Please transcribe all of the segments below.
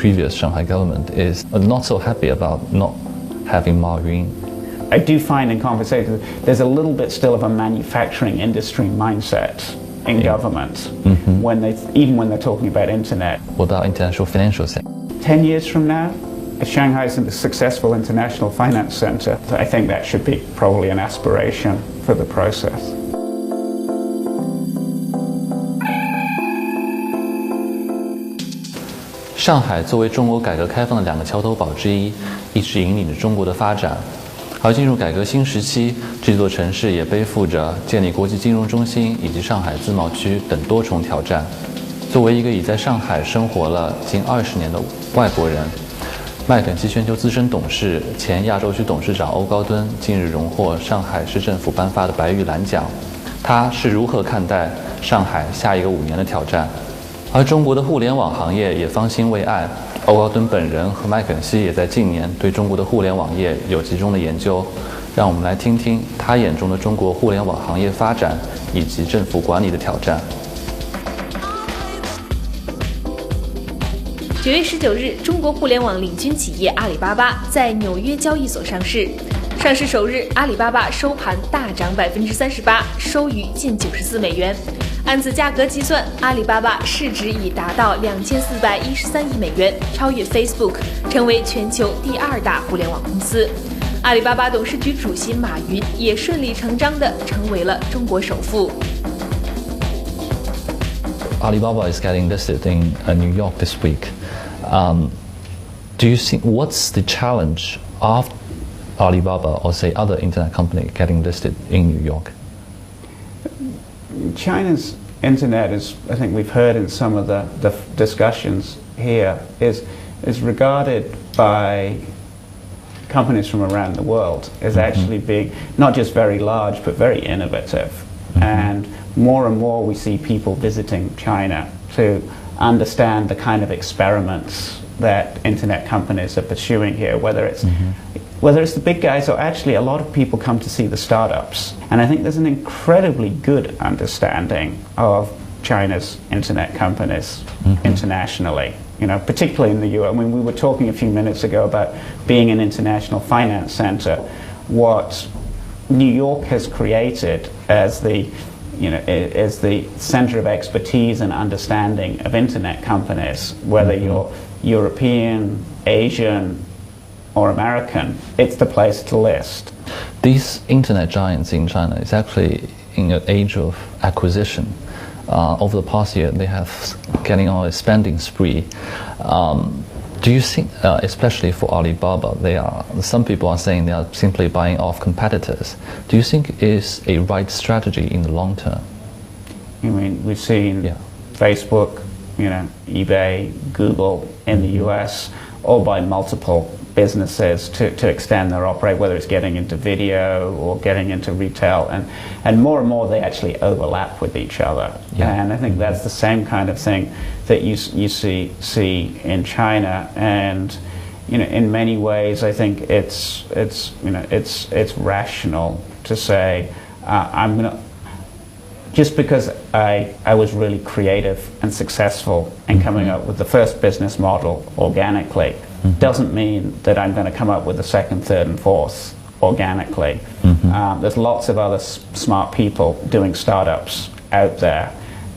previous Shanghai government is not so happy about not having Ma Yun. I do find in conversations there's a little bit still of a manufacturing industry mindset in government even when they're talking about internet. What about international financial center? 10 years from now, if Shanghai is a successful international finance center, I think that should be probably an aspiration for the process. 上海作为中国改革开放的两个桥头堡之一，一直引领着中国的发展。而进入改革新时期，这座城市也背负着建立国际金融中心以及上海自贸区等多重挑战。作为一个已在上海生活了近20年的外国人，麦肯锡全球资深董事、前亚洲区董事长欧高敦近日荣获上海市政府颁发的白玉兰奖。他是如何看待上海下一个5年的挑战？而中国的互联网行业也方兴未艾，欧高敦本人和麦肯锡也在近年对中国的互联网业有集中的研究。让我们来听听他眼中的中国互联网行业发展以及政府管理的挑战。9月19日，中国互联网领军企业阿里巴巴在纽约交易所上市。上市首日，阿里巴巴收盘大涨38%，收于近94美元。按此价格计算，阿里巴巴市值已达到2413亿美元，超越 Facebook， 成为全球第2大互联网公司。阿里巴巴董事局主席马云也顺理成章地成为了中国首富。Alibaba is getting listed in New York this week. Do you think what's the challenge of Alibaba or say other internet company getting listed in New York? China's internet is, I think we've heard in some of the discussions here, is regarded by companies from around the world as actually being not just very large but very innovative. And more we see people visiting China to understand the kind of experiments that internet companies are pursuing here, whether it's the big guys or actually a lot of people come to see the startups. And I think there's an incredibly good understanding of China's internet companies internationally, you know, particularly in the US. I mean, we were talking a few minutes ago about being an international finance center. What New York has created as the center of expertise and understanding of internet companies, whether you're European, Asian, or American, it's the place to list. These internet giants in China is actually in an age of acquisition. Over the past year, they have getting on a spending spree. Do you think, especially for Alibaba, some people are saying they are simply buying off competitors. Do you think it is a right strategy in the long term? I mean, we've seen Facebook, eBay, Google in the US, all buy multiple businesses to extend their operate, whether it's getting into video or getting into retail, and more they actually overlap with each other. And I think that's the same kind of thing that you see in China. And in many ways, I think it's rational to say I'm gonna. Just because I was really creative and successful in coming up with the first business model organically doesn't mean that I'm going to come up with the second, third, and fourth organically. There's lots of other smart people doing startups out there,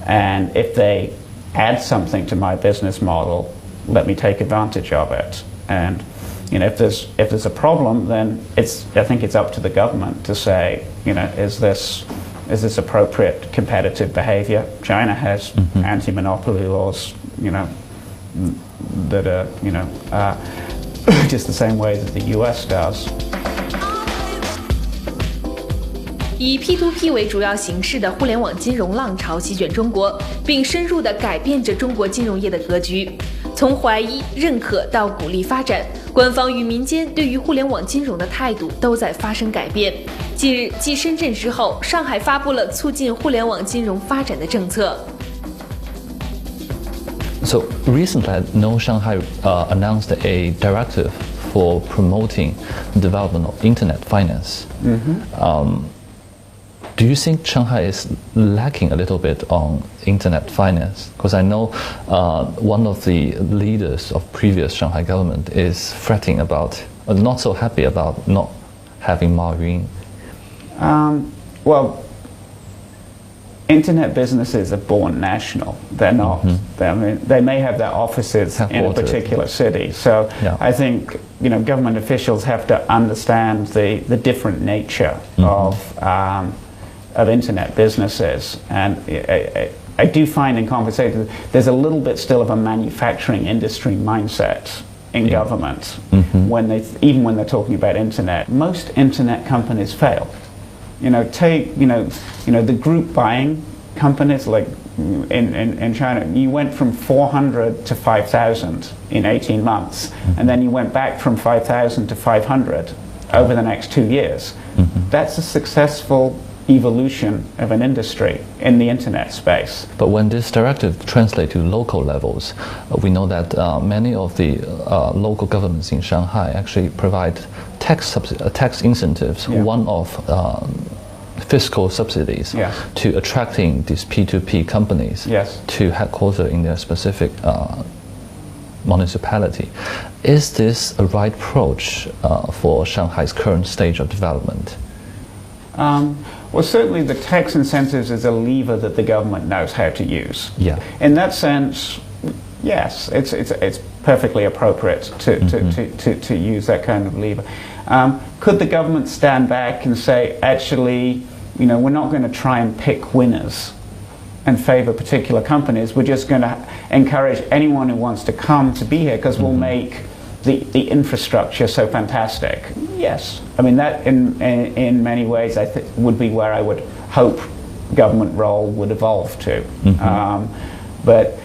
and if they add something to my business model, let me take advantage of it. And if there's a problem, then I think it's up to the government to say, is this appropriate competitive behavior? China has anti-monopoly laws, that are, just the same way that the US does. 以 P2P 为主要形式的互联网金融浪潮席卷中国，并深入地改变着中国金融业的格局。从怀疑、认可到鼓励发展，官方与民间对于互联网金融的态度都在发生改变。近日，继深圳之后，上海发布了促进互联网金融发展的政策。So recently, I know Shanghai announced a directive for promoting the development of internet finance. Do you think Shanghai is lacking a little bit on internet finance? Because I know one of the leaders of previous Shanghai government is fretting about, not so happy about not having Ma Yun. Well, internet businesses are born national. They're not. They may have their offices in a particular city. So I think government officials have to understand the different nature of internet businesses. And I do find in conversations there's a little bit still of a manufacturing industry mindset in government even when they're talking about internet. Most internet companies fail. Take the group buying companies like in China. You went from 400 to 5,000 in 18 months, and then you went back from 5,000 to 500 over the next 2 years. That's a successful evolution of an industry in the internet space. But when this directive translates to local levels, we know that many of the local governments in Shanghai actually provide tax incentives, one-off fiscal subsidies to attracting these P2P companies to headquarter in their specific municipality. Is this a right approach for Shanghai's current stage of development? Well, certainly the tax incentives is a lever that the government knows how to use. In that sense, yes, it's perfectly appropriate to use that kind of lever. Could the government stand back and say, actually, we're not going to try and pick winners and favor particular companies. We're just going to encourage anyone who wants to come to be here because we'll make the infrastructure so fantastic. Yes, I mean that in many ways I think would be where I would hope government role would evolve to. But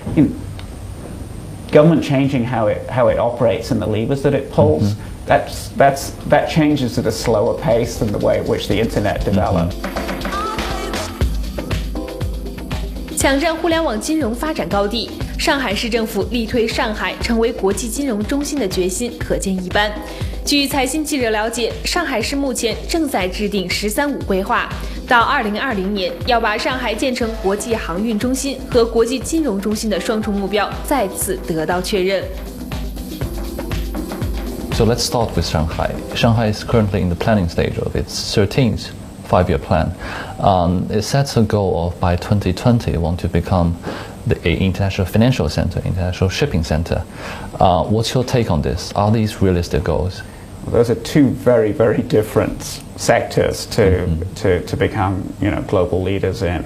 government changing how it operates and the levers that it pulls, that changes at a slower pace than the way at which the internet developed. 抢占互联网金融发展高地，上海市政府力推上海成为国际金融中心的决心可见一斑。据财新记者了解，上海市目前正在制定“十三五”规划，到2020年要把上海建成国际航运中心和国际金融中心的双重目标再次得到确认。So let's start with Shanghai. Shanghai is currently in the planning stage of its 13th five-year plan. It sets a goal of by 2020 want to become the international financial center, international shipping center. What's your take on this? Are these realistic goals? Well, those are two very, very different sectors to become global leaders in.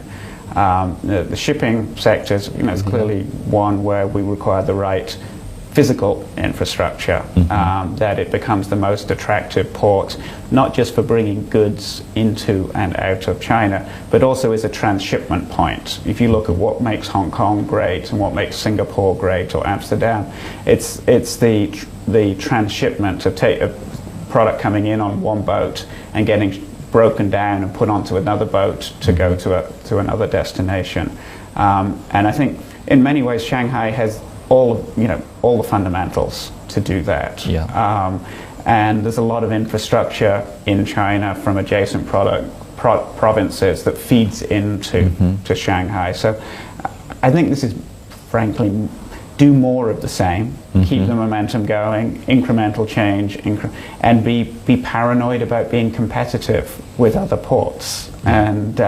The shipping sector is clearly one where we require the right physical infrastructure, that it becomes the most attractive port, not just for bringing goods into and out of China, but also as a transshipment point. If you look at what makes Hong Kong great and what makes Singapore great or Amsterdam, it's the transshipment of a product coming in on one boat and getting broken down and put onto another boat to go to another destination. And I think in many ways Shanghai has all the fundamentals to do that. And there's a lot of infrastructure in China from adjacent provinces that feeds into to Shanghai. So I think this is, frankly, do more of the same, keep the momentum going, incremental change, and be paranoid about being competitive with other ports. And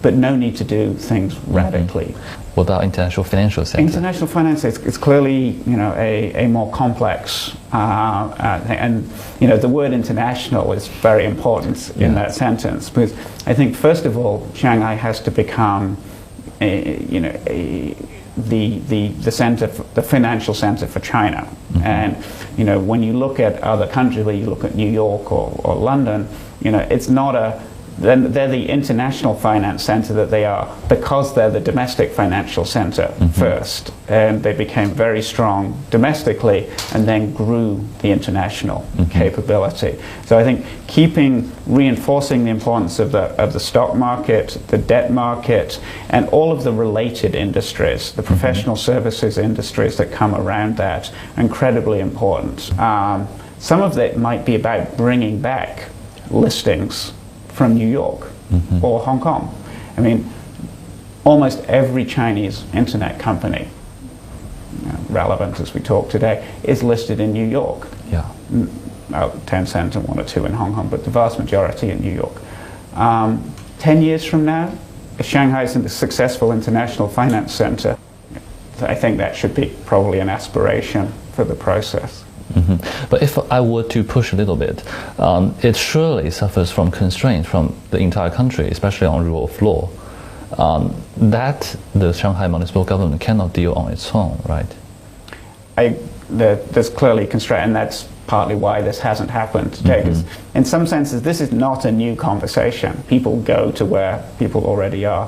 but no need to do things radically. What about international financial center? International finance is clearly a more complex and the word international is very important in that sentence, because I think first of all Shanghai has to become the center, the financial center for China. And when you look at other countries, where you look at New York or London, it's not they're the international finance center that they are because they're the domestic financial center first, and they became very strong domestically and then grew the international capability. So I think reinforcing the importance of the stock market, the debt market, and all of the related industries, the professional services industries that come around that, are incredibly important. Some of it might be about bringing back listings from New York or Hong Kong. I mean, almost every Chinese internet company, relevant as we talk today, is listed in New York. Yeah. 10% and 1 or 2 in Hong Kong, but the vast majority in New York. 10 years from now, if Shanghai is a successful international finance center, I think that should be probably an aspiration for the process. But if I were to push a little bit, it surely suffers from constraints from the entire country, especially on rule of law, that the Shanghai municipal government cannot deal on its own, right? There's clearly constraint, and that's partly why this hasn't happened today. Because in some senses, this is not a new conversation. People go to where people already are.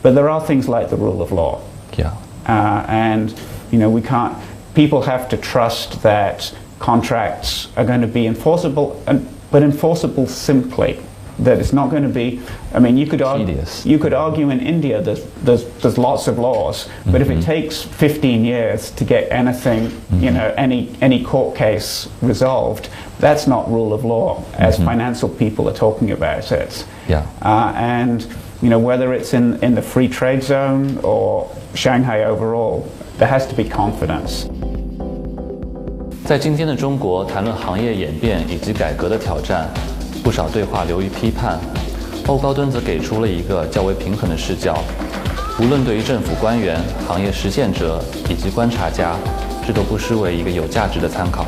But there are things like the rule of law. Yeah. And, we can't, people have to trust that contracts are going to be enforceable, but enforceable simply. That it's not going to be, I mean, you could argue in India there's lots of laws, but if it takes 15 years to get anything, any court case resolved, that's not rule of law, as financial people are talking about it. Yeah. And, whether it's in the free trade zone or Shanghai overall, there has to be confidence. 在今天的中国，谈论行业演变以及改革的挑战，不少对话流于批判。欧高敦则给出了一个较为平衡的视角，无论对于政府官员、行业实践者以及观察家，这都不失为一个有价值的参考。